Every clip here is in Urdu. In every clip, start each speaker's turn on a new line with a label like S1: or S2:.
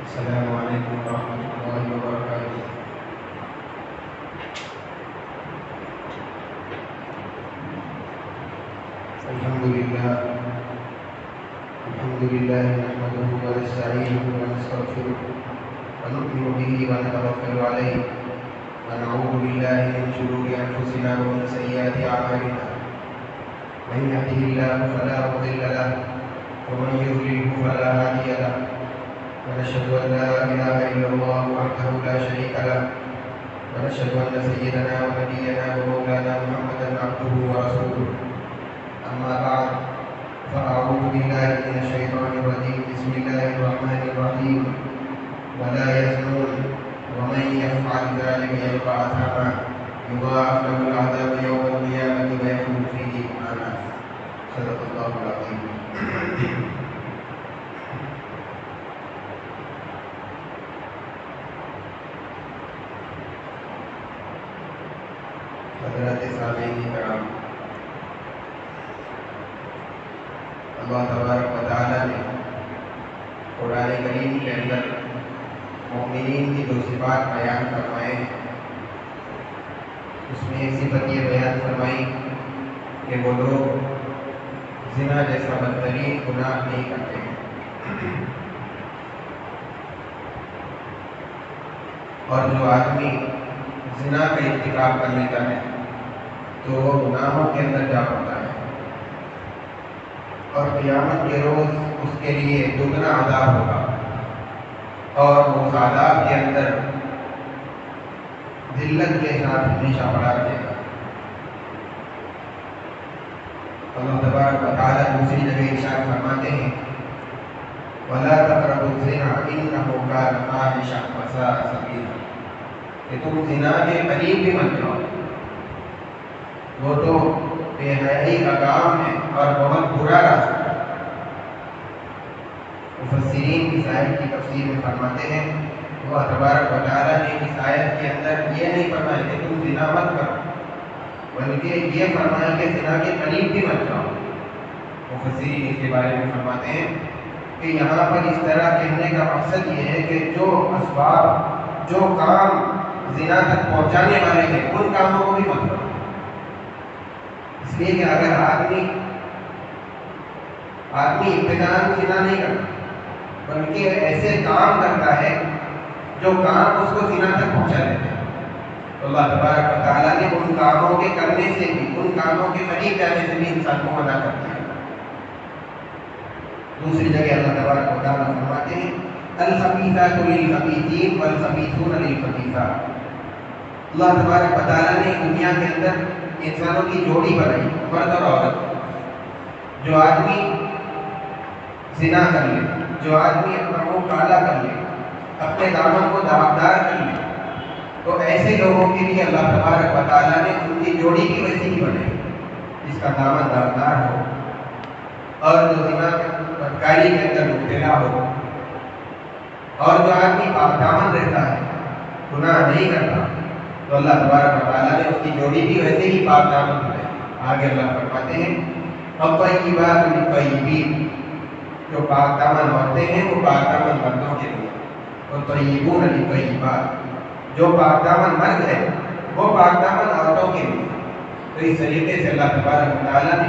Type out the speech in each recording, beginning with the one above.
S1: السلام علیکم ورحمۃ اللہ وبرکاتہ۔ الحمد للہ نحمده ونستعینه ونستغفره ونؤمن به ونتوکل علیہ ونعوذ باللہ من شرور انفسنا ومن سیئات اعمالنا من يهده الله فلا مضل له ومن يضلل فلا هادي له ونشهد أن لا إله إلا الله وحده لا شريك له ونشهد أن سيدنا ونبينا ومولانا محمدا عبده ورسوله أما بعد فأعوذ بالله من الشيطان الرجيم بسم الله الرحمن الرحيم ولا يزنون ومن يفعل ذلك يلقى أثاما يضاعف له العذاب يوم القيامة ويخلد فيه مهانا صدق الله العظيم۔ حضرات سامعین کرام، اللہ تبارک و تعالیٰ نے قرآن کریم کے اندر مومنین کی جو صفات بیان فرمائے ہیں، اس میں ایک صفت یہ بیان فرمائی کہ وہ لوگ زنا جیسا بدترین گناہ نہیں کرتے ہیں، اور جو آدمی زنا کا ارتکاب کر لیتا ہے تو وہ گناہوں کے اندر جا پڑتا ہے، اور قیامت کے روز اس کے لیے دگنا عذاب ہوگا، اور وہ اس عذاب کے اندر ذلت کے ساتھ ہمیشہ پڑا رہے گا۔ اللہ تبارک و تعالیٰ دوسری جگہ ارشاد فرماتے ہیں وَلَا تَقْرَبُوا الزِّنَا إِنَّهُ كَانَ فَاحِشَةً وَسَاءَ سَبِيلًا، کہ تم زنا کے قریب بھی مت جاؤ، وہ تو بے حیائی کا کام ہے اور بہت برا راستہ ہے۔ مفسرین اس آیت کی تفسیر میں فرماتے ہیں اللہ تبارک و تعالیٰ نے اس آیت کے اندر یہ نہیں فرمایا کہ تم زنا مت کرو، بلکہ یہ فرمایا کہ زنا کے قریب بھی مت جاؤ۔ مفسرین اس کے بارے میں فرماتے ہیں کہ یہاں پر اس طرح کہنے کا مقصد یہ ہے کہ جو اسباب، جو کام زنا تک پہنچانے والے ہیں، ان کاموں کو بھی مت کرو، اس لیے کہ اگر آدمی ابتداءً زنا نہیں کرتا بلکہ ایسے کام کرتا ہے جو کام اس کو زنا تک پہنچا دیتے ہیں، تو اللہ تبارک و تعالیٰ نے ان کاموں کے کرنے سے بھی، ان کاموں کے قریب جانے سے بھی انسان کو منع کرتا ہے۔ دوسری جگہ اللہ تبارک و تعالیٰ فرماتے ہیں الخبیثات للخبیثین والخبیثون للخبیثات۔ اللہ تبارک و تعالیٰ نے دنیا کے اندر انسانوں کی جوڑی بنائی، مرد اور عورت۔ جو آدمی زنا کر لے، جو آدمی اپنا منہ کالا کر لے، اپنے دامن کو داغدار کر لے، تو ایسے لوگوں کے لیے اللہ تبارک و تعالیٰ نے ان کی جوڑی بھی ویسی ہی بنائی جس کا دامن داغدار ہو، اور جو زنا بدکاری کے اندر مبتلا ہو، اور جو آدمی پاک دامن رہتا ہے، گناہ نہیں کرتا، تو اللہ تبارک و تعالیٰ نے اس کی جوڑی بھی ویسے ہی پاک دامن بنائی۔ آگے اللہ فرماتے ہیں الطیبات للطیبین، جو پاک دامن عورتیں ہیں وہ پاک دامن مردوں کے لیے، اور طیبون للطیبات، جو پاک دامن مرد ہے وہ پاک دامن عورتوں کے لیے۔ تو اس طریقے سے اللہ تبارک و تعالیٰ نے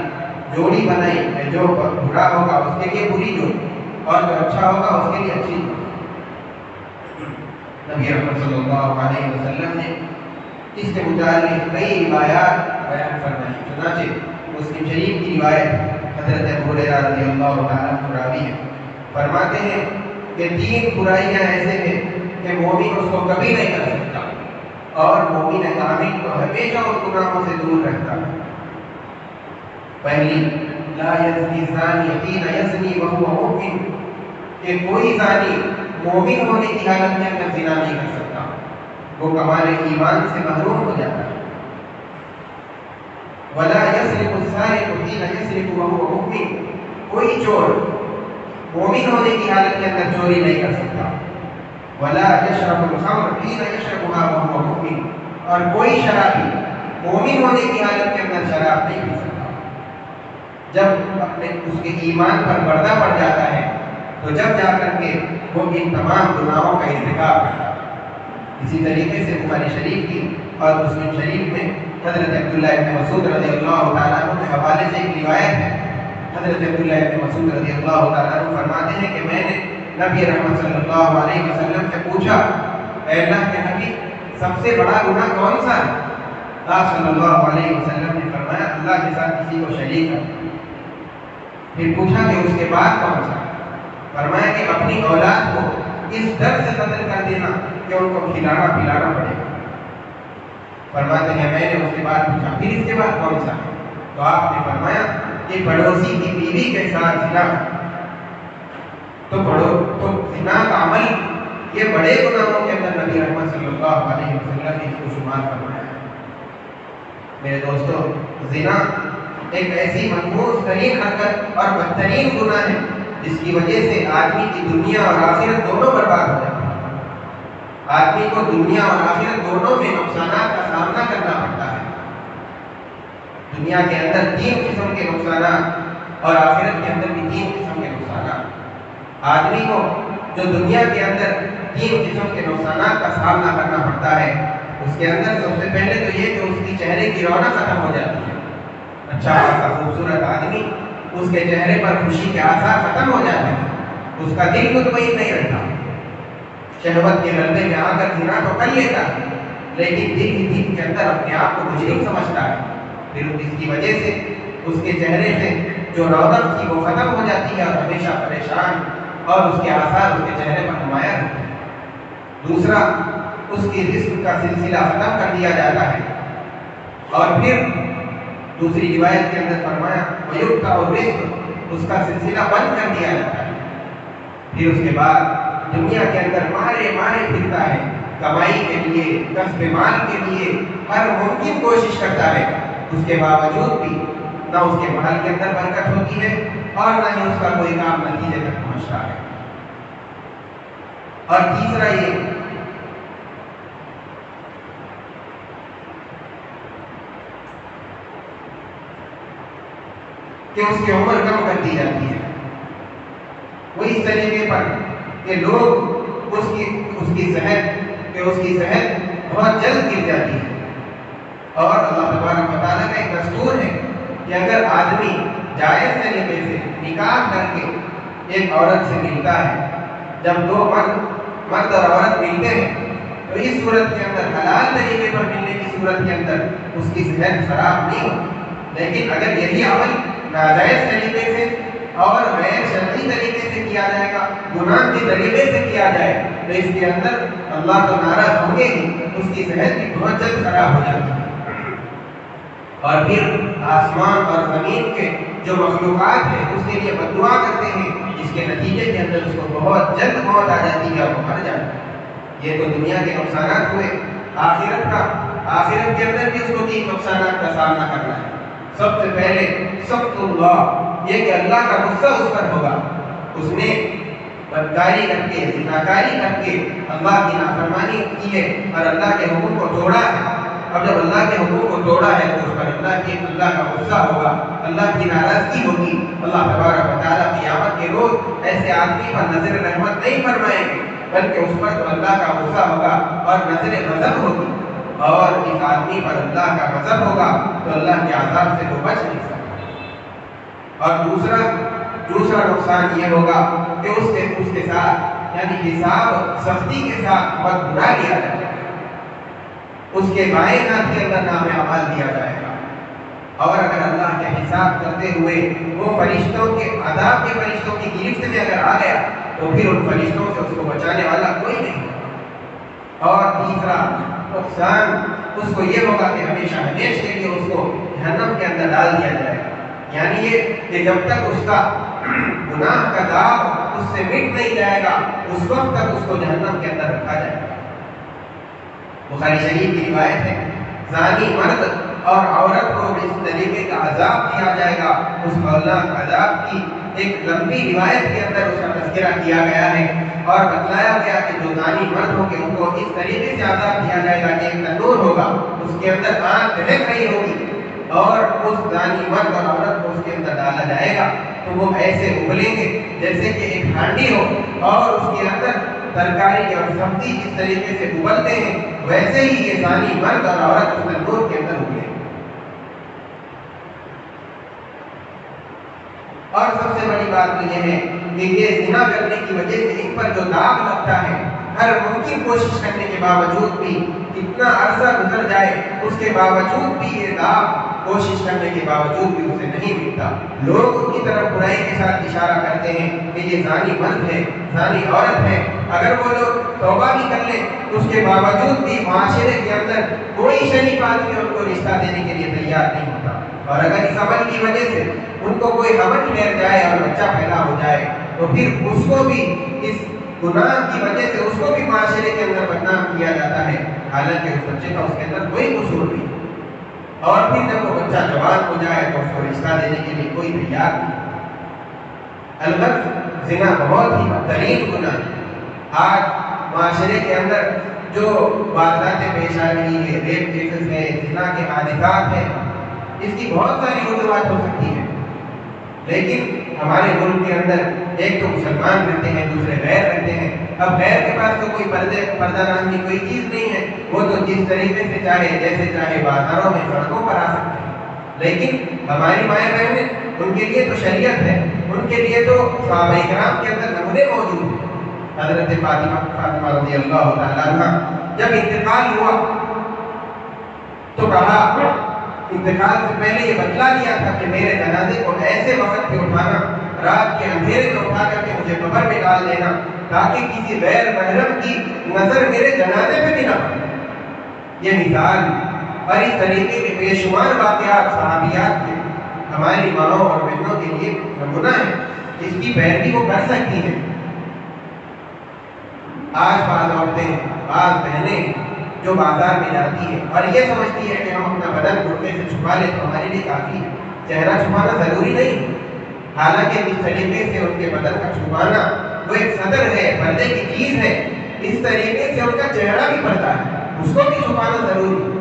S1: جوڑی بنائی ہے، جو برا ہوگا اس کے لیے بری جوڑی، اور جو اچھا ہوگا اس کے لیے اچھی جوڑی۔ نبی اکرم صلی اللہ علیہ وسلم نے اس کے متعلق کئی روایات بیان فرمائی، چنانچہ مسلم شریف کی روایت حضرت ابو ہریرہ رضی اللہ تعالیٰ عنہ راوی ہے، فرماتے ہیں کہ 3 برائیاں ایسے ہیں کہ مومن اس کو کبھی نہیں کر سکتا، اور مومن کامل تو ہمیشہ ان گناہوں سے دور رہتا ہے۔ پہلی لا یزنی الزانی حین یزنی وہو مؤمن، کہ کوئی زانی مومن ہونے کی حالت میں اندر زنا نہیں کر سکتا، وہ کمال ایمان سے محروم ہو جاتا ہے۔ ولا یسرق السارق حین یسرق وہو مؤمن، کوئی چور مومن ہونے کی حالت میں اندر چوری نہیں کر سکتا۔ ولا یشرب الخمر حین یشربها وهو مؤمن، اور کوئی شرابی مومن ہونے کی حالت کے اندر شراب نہیں پی سکتا۔ جب اپنے اس کے ایمان پر پردہ پڑ جاتا ہے تو جب جا کر کے وہ ان تمام گناہوں کا ارتکاب کرتا ہے۔ اسی طریقے سے بخاری شریف کی اور مسلم شریف میں حضرت عبداللہ ابن مسعود رضی اللہ تعالیٰ عنہ کے حوالے سے ایک روایت ہے۔ حضرت عبداللہ ابن مسعود رضی اللہ تعالیٰ عنہ فرماتے ہیں کہ میں نے نبی رحمت صلی اللہ علیہ وسلم سے پوچھا، اے اللہ کے نبی، سب سے بڑا گناہ کون سا ہے؟ آپ صلی اللہ علیہ وسلم نے فرمایا، اللہ کے ساتھ کسی کو شریک کرنا۔ پھر پوچھا کہ اس کے بعد کون سا؟ فرمایا کہ اپنی اولاد کو اس ڈر سے قتل کر دینا کہ ان کو کھلانا پلانا پڑے گا۔ فرماتے ہیں میں نے اس کے بعد پوچھا پھر اس کے بعد کون سا؟ تو آپ نے فرمایا کہ پڑوسی کی بیوی کے ساتھ زنا۔ تو زنا کا عمل یہ بڑے گناہوں کے اندر نبی رحمت صلی اللہ علیہ وسلم نے اس کو شمار فرمایا۔ میرے دوستو، زنا ایک ایسی منحوس ترین حرکت اور بدترین گناہ ہے جس کی وجہ سے آدمی کی دنیا اور آخرت دونوں برباد ہو جاتی ہے۔ آدمی کو دنیا اور آخرت دونوں میں نقصانات کا سامنا کرنا پڑتا ہے۔ دنیا کے اندر 3 قسم کے نقصانات اور آخرت کے اندر بھی 3 قسم کے نقصانات۔ آدمی کو جو دنیا کے اندر 3 قسم کے نقصانات کا سامنا کرنا پڑتا ہے، اس کے اندر سب سے پہلے تو یہ کہ اس کی چہرے کی رونق ختم ہو جاتی ہے۔ اچھا خاصا خوبصورت آدمی، اس کے چہرے پر خوشی کے آثار ختم ہو جاتے ہیں، اس کا دل مطمئن نہیں رہتا۔ شہوت کے غلبے میں آ کر زنا تو کر لیتا ہے، لیکن دل ہی دل کے اندر اپنے آپ کو مجرم سمجھتا ہے۔ پھر اس کی وجہ سے اس کے چہرے سے جو رونق تھی وہ ختم ہو جاتی ہے اور ہمیشہ پریشان، اور اس کے آثار اس کے چہرے پر نمایاں ہوتے ہیں۔ دوسرا، اس کی رزق کا سلسلہ ختم کر دیا جاتا ہے، اور پھر دوسری روایت کے اندر فرمایا وَيُقْطَعُ الرِّزْقُ، اس کا سلسلہ بند کر دیا جاتا ہے۔ پھر اس کے بعد دنیا کے اندر مارے پھرتا ہے، کمائی کے لیے، کسب مال کے لیے ہر ممکن کوشش کرتا ہے، اس کے باوجود بھی نہ اس کے مال کے اندر برکت ہوتی ہے اور نہ ہی اس کا کوئی کام نتیجے تک پہنچتا ہے۔ اور تیسرا یہ کہ اس کی عمر کم کر دی جاتی ہے، وہ اس طریقے پر کہ لوگ اس کی صحت بہت جلد گر جاتی ہے۔ اور اللہ تبارک و تعالیٰ کا ایک دستور ہے کہ اگر آدمی جائز طریقے سے نکاح کر کے ایک عورت سے ملتا ہے، جب 2 مرد اور عورت ملتے ہیں تو اس صورت کے اندر حلال طریقے پر ملنے کی صورت کے اندر اس کی صحت خراب نہیں ہوتی، لیکن اگر یہی عمل ناجائز طریقے سے اور غیر شرعی طریقے سے کیا جائے گا، گناہ کے طریقے سے کیا جائے تو اس کے اندر اللہ تو ناراض ہوں گے ہی، اس کی صحت بھی بہت جلد خراب ہو جاتی ہے۔ اور پھر آسمان اور زمین کے جو مخلوقات ہیں اس کے لیے بد دعا کرتے ہیں، جس کے نتیجے کے اندر اس کو بہت جلد موت آ جاتی ہے اور وہ مر جاتا ہے۔ یہ تو دنیا کے نقصانات ہوئے۔ آخرت کے اندر بھی اس کو 3 نقصانات کا سامنا کرنا ہے۔ سب سے پہلے سخط اللہ، یہ کہ اللہ کا غصہ اس پر ہوگا، اس نے بدکاری کر کے، زناکاری کر کے اللہ کی نافرمانی کی ہے اور اللہ کے حکم کو توڑا ہے۔ اب جب اللہ کے حکم کو توڑا ہے تو اس پر اللہ کا غصہ ہوگا، اللہ کی ناراضگی ہوگی۔ اللہ تبارک و تعالیٰ قیامت کے روز ایسے آدمی پر نظر رحمت نہیں فرمائیں گے، بلکہ اس پر تو اللہ کا غصہ ہوگا اور نظر غضب ہوگی، اور اس آدمی پر اللہ کا غضب ہوگا تو اللہ کے عذاب سے وہ بچ نہیں سکتا۔ اور دوسرا نقصان یہ ہوگا کہ اس کے ساتھ یعنی حساب سختی کے ساتھ بہت برا لیا جائے گا، اس کے بائیں ہاتھ کے اندر نام اعمال دیا جائے گا، اور اگر اللہ کے حساب کرتے ہوئے وہ فرشتوں کے عذاب کے فرشتوں کی گرفت میں اگر آ گیا تو پھر ان فرشتوں سے اس کو بچانے والا کوئی نہیں ہوگا۔ اور تیسرا نقصان اس کو یہ ہوگا کہ ہمیشہ کے لیے اس کو جہنم کے اندر ڈال دیا جائے گا، یعنی یہ کہ جب تک اس کا گناہ کا داغ اس سے مٹ نہیں جائے گا اس وقت تک اس کو جہنم کے اندر رکھا جائے گا۔ بخاری شریف کی روایت ہے، زانی مرد اور عورت کو اس طریقے کا عذاب دیا جائے گا۔ اس ہولناک عذاب کی ایک لمبی روایت کے اندر اس کا تذکرہ کیا گیا ہے اور بتلایا گیا کہ جو زانی مرد ہوں گے ان کو اس طریقے سے عذاب دیا جائے گا کہ ایک تندور ہوگا، اس کے اندر آگ دہک رہی ہوگی اور اس زانی مرد اور عورت کو اس کے اندر ڈالا جائے گا تو وہ ایسے ابلیں گے جیسے کہ ایک ہانڈی ہو اور اس کے اندر ترکاری اور سبزی جس طریقے سے ابلتے ہیں ویسے ہی یہ زانی مرد اور عورت اس تندور کے اندر ابلے. اور سب سے بڑی بات تو یہ ہے کہ یہ زنا کرنے کی وجہ سے ان پر جو داغ لگتا ہے، ہر ممکن کوشش کرنے کے باوجود بھی، کتنا عرصہ گزر جائے اس کے باوجود بھی یہ داغ کوشش کرنے کے باوجود بھی اسے نہیں ملتا. لوگ ان کی طرف برائی کے ساتھ اشارہ کرتے ہیں کہ یہ زانی مرد ہے، زانی عورت ہے. اگر وہ لوگ توبہ بھی کر لیں اس کے باوجود بھی معاشرے کے اندر کوئی شریف آدمی ان کو رشتہ دینے کے لیے تیار نہیں ہوتا. اور اگر اس عمل کی وجہ سے ان کو کوئی حمل ٹھہر جائے اور بچہ پیدا ہو جائے تو پھر اس کو بھی اس گناہ کی وجہ سے اس کو بھی معاشرے کے اندر بدنام کیا جاتا ہے، حالانکہ اس بچے کا اس کے اندر کوئی قصور نہیں. اور پھر جب وہ بچہ جوان ہو جائے تو اس کو رشتہ دینے کے لیے کوئی تیار نہیں. البتہ زنا بہت ہی بدترین گناہ ہے. آج معاشرے کے اندر جو وارداتیں پیش آ رہی ہے، ریپ کیسز ہے، زنا کے حادثات ہیں، اس کی بہت ساری وجوہات ہو سکتی ہیں. لیکن ہمارے ملک کے اندر ایک تو مسلمان رہتے ہیں، دوسرے غیر رہتے ہیں. اب غیر کے پاس تو کوئی پردہ نام کی کوئی چیز نہیں ہے، وہ تو جس طریقے سے چاہے جیسے چاہے بازاروں میں سڑکوں پر آ سکتے ہیں. لیکن ہماری مائیں بہنیں، ان کے لیے تو شریعت ہے، ان کے لیے تو صحابہ کرام کے اندر نمونے موجود ہیں. حضرت فاطمہ رضی اللہ تعالیٰ عنہ جب انتقال ہوا تو کہا، انتقال سے پہلے یہ بتلا دیا تھا کہ میرے جنازے کو ایسے وقت پہ اٹھانا، رات کے اندھیرے میں اٹھا کر کے مجھے قبر میں ڈال دینا تاکہ کسی غیر محرم کی نظر میرے جنازے پہ بھی نہ پڑے. یہ مثال اور اس طریقے کے بے شمار واقعات صحابیات کے ہماری ماؤں اور بہنوں کے لیے نمونہ ہے، اس کی پیروی وہ کر سکتی ہیں. آج بعض عورتیں، بعض بہنیں جو بازار میں جاتی ہے اور یہ سمجھتی ہے کہ ہم اپنا بدن برقعے سے چھپا لیں تو ہمارے لیے کافی ہے. چہرہ چھپانا ضروری نہیں، حالانکہ اس طریقے سے ان کے بدن کا چھپانا وہ ایک صدر ہے، پردے کی چیز ہے. اس طریقے سے ان کا چہرہ بھی پڑتا ہے، اس کو بھی چھپانا ضروری ہے،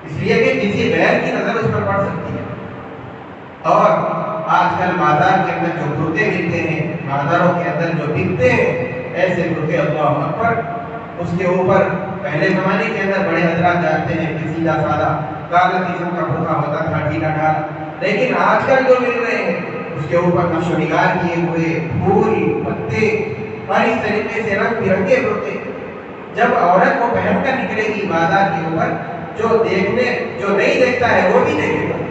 S1: اس لیے کہ کسی غیر کی نظر اس پر پڑ سکتی ہے. اور آج کل بازار کے اندر جو برقعے ملتے ہیں، بازاروں کے اندر جو بکتے ہیں ایسے برقعے، اللہ اکبر، اس کے اوپر پہلے زمانے کے اندر بڑے حضرات جانتے ہیں کہ سیدھا سادہ کاغذ قسم کا برقع ہوتا تھا، ڈھیلا ڈھال. لیکن آج کل جو مل رہے ہیں اس کے اوپر نقش و نگار کیے ہوئے پھول، پتے اور اس طریقے سے رنگ برنگے برقعے. جب عورت کو پہن کر نکلے گی بازار کے اوپر، جو نہیں دیکھتا ہے وہ بھی دیکھے گا.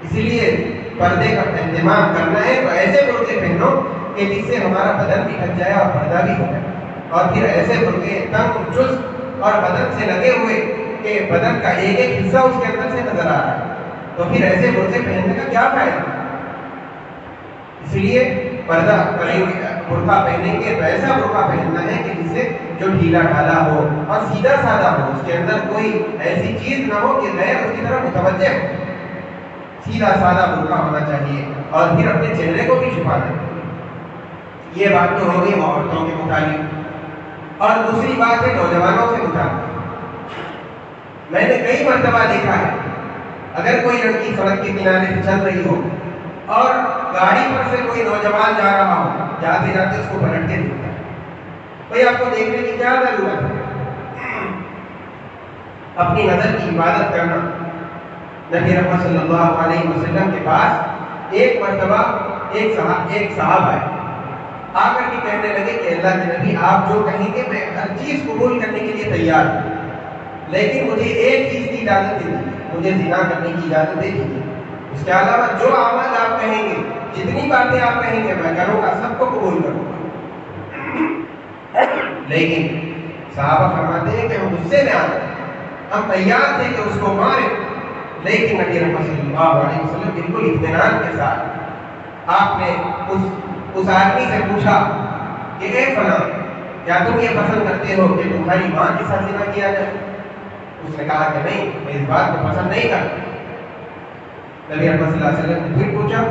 S1: اسی لیے پردے کا اہتمام کرنا ہے تو ایسے برقعے پہنو کہ جس سے ہمارا بدن بھی ڈھک جائے اور پردہ بھی ہو جائے. اور پھر ایسے برقعے تنگ، چست اور بدن سے لگے ہوئے کہ بدن کا ایک ایک حصہ اس کے اندر سے نظر آ رہا ہے، تو پھر ایسے برقعے پہننے کا کیا فائدہ. اس لیے پردہ برقع پہنیں گے تو ایسا برقع پہننا ہے کہ جس سے جو ڈھیلا ڈھالا ہو اور سیدھا سادہ ہو، اس کے اندر کوئی ایسی چیز نہ ہو کہ غیر اس کی طرف متوجہ ہو. سیدھا سادہ برقع ہونا چاہیے اور پھر اپنے چہرے کو بھی چھپانا چاہیے. یہ بات تو ہو گئی عورتوں کے متعلق. اور دوسری بات ہے نوجوانوں سے متعلق. میں نے کئی مرتبہ دیکھا ہے، اگر کوئی لڑکی سڑک کے کنارے سے چل رہی ہو اور گاڑی پر سے کوئی نوجوان جا رہا ہو، جاتے جاتے اس کو پلٹ کے دیکھتا ہے. بھائی آپ کو دیکھنے کی کیا ضرورت ہے؟ اپنی نظر کی حفاظت کرنا. نبی رحمت صلی اللہ علیہ وسلم کے پاس ایک مرتبہ ایک صاحب آئے، آ کر کے کہنے لگے کہ اللہ کے نبی آپ جو کہیں گے میں ہر چیز قبول کرنے کے لیے تیار ہوں، لیکن مجھے ایک چیز کی اجازت دے دیجیے، مجھے زنا کرنے کی اجازت دے دیجیے. اس کے علاوہ جو اعمال آپ کہیں گے، جتنی باتیں آپ کہیں گے میں کروں گا، سب کو قبول کروں گا. لیکن صحابہ فرماتے ہیں کہ ہم غصے میں آ گئے، ہم تیار تھے کہ اس کو ماریں، لیکن نبی رحمت صلی اللہ علیہ وسلم بالکل اطمینان کے ساتھ آپ نے اس آدمی سے پوچھا کہ اے فلاں، کیا تم یہ پسند کرتے ہو کہ تمہاری ماں کے ساتھ زنا کیا جائے؟ اس نے کہا کہ نہیں، میں اس بات کو پسند نہیں کرتا. نبی رحمت صلی اللہ علیہ وسلم نے پھر پوچھا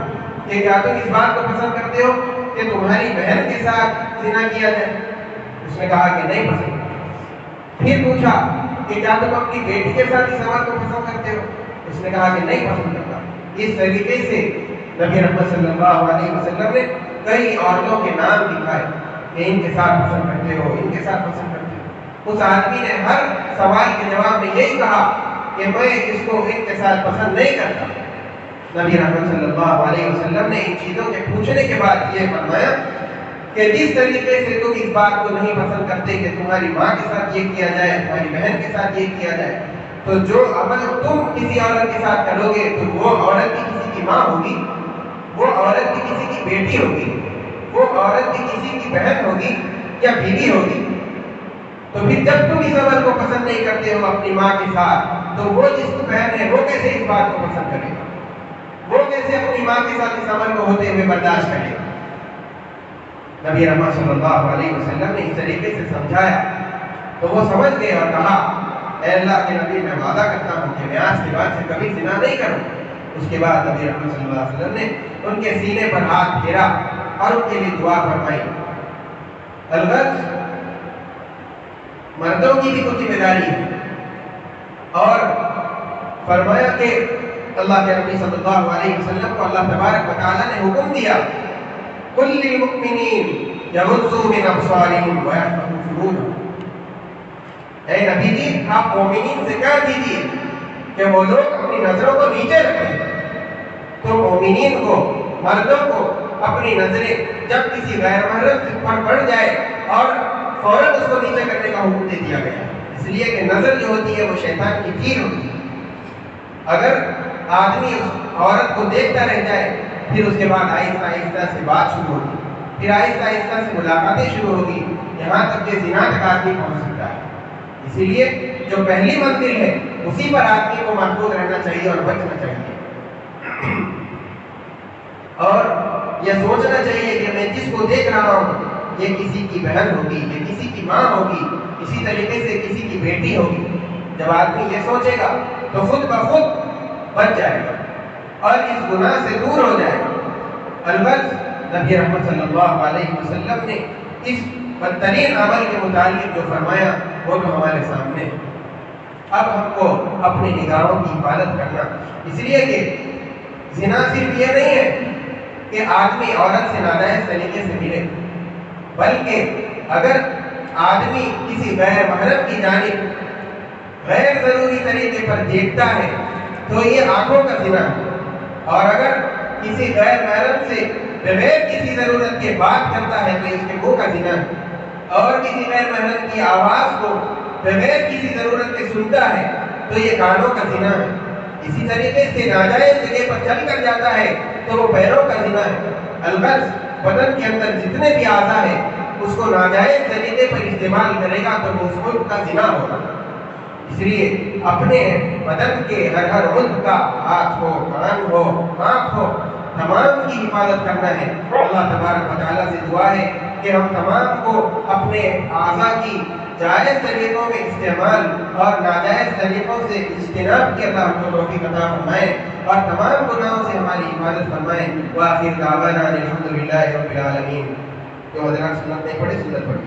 S1: کہ کیا تم اس بات کو پسند کرتے ہو کہ تمہاری بہن کے ساتھ زنا کیا جائے؟ اس نے کہا کہ نہیں پسند کرتا. پھر پوچھا کہ کیا تم اپنی بیٹی کے ساتھ اس عمل کو پسند کرتے ہو؟ اس نے کہا کہ نہیں پسند کرتا. اس طریقے سے نبی رحمت صلی اللہ علیہ وسلم نے کئی عورتوں کے نام دکھائے کہ ان کے ساتھ پسند کرتے ہو، ان کے ساتھ پسند کرتے ہو۔ اس آدمی نے ہر سوال کے جواب میں یہی کہا کہ میں اس کو ان کے ساتھ پسند نہیں کرتا۔ نبی رحمت صلی اللہ علیہ وسلم نے ان چیزوں کے پوچھنے کے بعد یہ فرمایا کہ جس طریقے سے تم اس بات کو نہیں پسند کرتے کہ تمہاری ماں کے ساتھ یہ کیا جائے، تمہاری بہن کے ساتھ یہ کیا جائے، تو جو عمل تم کسی عورت کے ساتھ کرو گے تو وہ عورت کی کسی کی ماں ہوگی، وہ عورت کی کسی کی بیٹی ہوگی، وہ عورت کی کسی کی بہن ہوگی یا بیوی ہوگی۔ تو پھر جب تم اس عمل کو پسند نہیں کرتے ہو اپنی ماں کے ساتھ، تو وہ جس کی بہن ہے وہ کیسے اس بات کو پسند کرے گا؟ وہ کیسے اپنی ماں کے ساتھ اس عمل کو ہوتے ہوئے برداشت کرے گا؟ نبی رحمت صلی اللہ علیہ وسلم نے اس طریقے سے سمجھایا تو وہ سمجھ گئے اور کہا، اے اللہ کے نبی، میں وعدہ کرتا ہوں کہ میں آج کے بعد سے کبھی زنا نہیں کروں۔ اس کے بعد نبی رحمت صلی اللہ علیہ وسلم نے ان کے سینے پر ہاتھ پھیرا اور ان کے لیے دعا فرمائی۔ الغرض مردوں کی بھی کچھ ذمہ داری ہے، اور فرمایا کہ اللہ کے نبی صلی اللہ علیہ وسلم کو اللہ تبارک و تعالیٰ نے حکم دیا، قل للمؤمنین یغضوا من ابصارہم ویحفظوا فروجہم۔ اے نبی جی، آپ مومنین سے کہہ دیجیے کہ وہ لوگ اپنی نظروں کو نیچے رکھیں۔ تو مومنین کو، مردوں کو اپنی نظریں جب کسی غیر محرم پر پڑ جائے اور فوراً اس کو نیچے کرنے کا حکم دے دیا گیا، اس لیے کہ نظر جو ہوتی ہے وہ شیطان کی تیر ہوتی ہے۔ اگر آدمی اس عورت کو دیکھتا رہ جائے، پھر اس کے بعد آہستہ آہستہ سے بات شروع ہوگی، پھر آہستہ آہستہ سے ملاقاتیں شروع ہوگی، یہاں تک کہ زنا تک آدمی پہنچ سکتا ہے۔ اسی لیے جو پہلی منزل ہے اسی پر آدمی کو محفوظ رہنا چاہیے اور بچنا چاہیے، اور یہ سوچنا چاہیے کہ میں جس کو دیکھ رہا ہوں یہ کسی کی بہن ہوگی، یہ کسی کی ماں ہوگی، اسی طریقے سے کسی کی بیٹی ہوگی۔ جب آدمی یہ سوچے گا تو خود بخود بچ جائے گا اور اس گناہ سے دور ہو جائے گا۔ البتہ نبی رحمت صلی اللہ علیہ وسلم نے اس بدترین عمل کے متعلق جو فرمایا وہ تو ہمارے سامنے ہے۔ اب ہم کو اپنی نگاہوں کی حفاظت کرنا، اس لیے کہ زنا صرف یہ نہیں ہے کہ آدمی عورت سے ناجائز طریقے سے ملے، بلکہ اگر آدمی کسی غیر محرم کی جانب غیر ضروری طریقے پر دیکھتا ہے تو یہ آنکھوں کا زنا ہے، اور اگر کسی غیر محرم سے بغیر کسی ضرورت کے بات کرتا ہے تو اس کے منہ کا زنا ہے، اور کسی غیر محرم کی آواز کو بغیر کسی ضرورت کے سنتا ہے تو یہ کانوں کا زنا ہے۔ اسی طریقے سے ناجائز جگہ پر چل کر جاتا ہے تو وہ پیروں کا زنا ہے۔ الغرض بدن کے اندر جتنے بھی اعضاء ہیں اس کو ناجائز طریقے پر استعمال کرے گا تو وہ اس ملک کا زنا ہوگا۔ اس لیے اپنے بدن کے ہر عضو کا، ہاتھ ہو، کان ہو، آنکھ ہو، تمام کی حفاظت کرنا ہے۔ اللہ تبارک و تعالیٰ سے دعا ہے کہ ہم تمام کو اپنے اعضاء کی جائز طریقوں میں استعمال اور ناجائز طریقوں سے اجتناب کی اللہ ہم کو توفیق عطا فرمائے اور تمام گناہوں سے ہماری حفاظت فرمائے۔ وآخر دعوانا الحمدللہ رب العالمین۔ جو حضرات سنت نہیں پڑھے سنت پڑھیں۔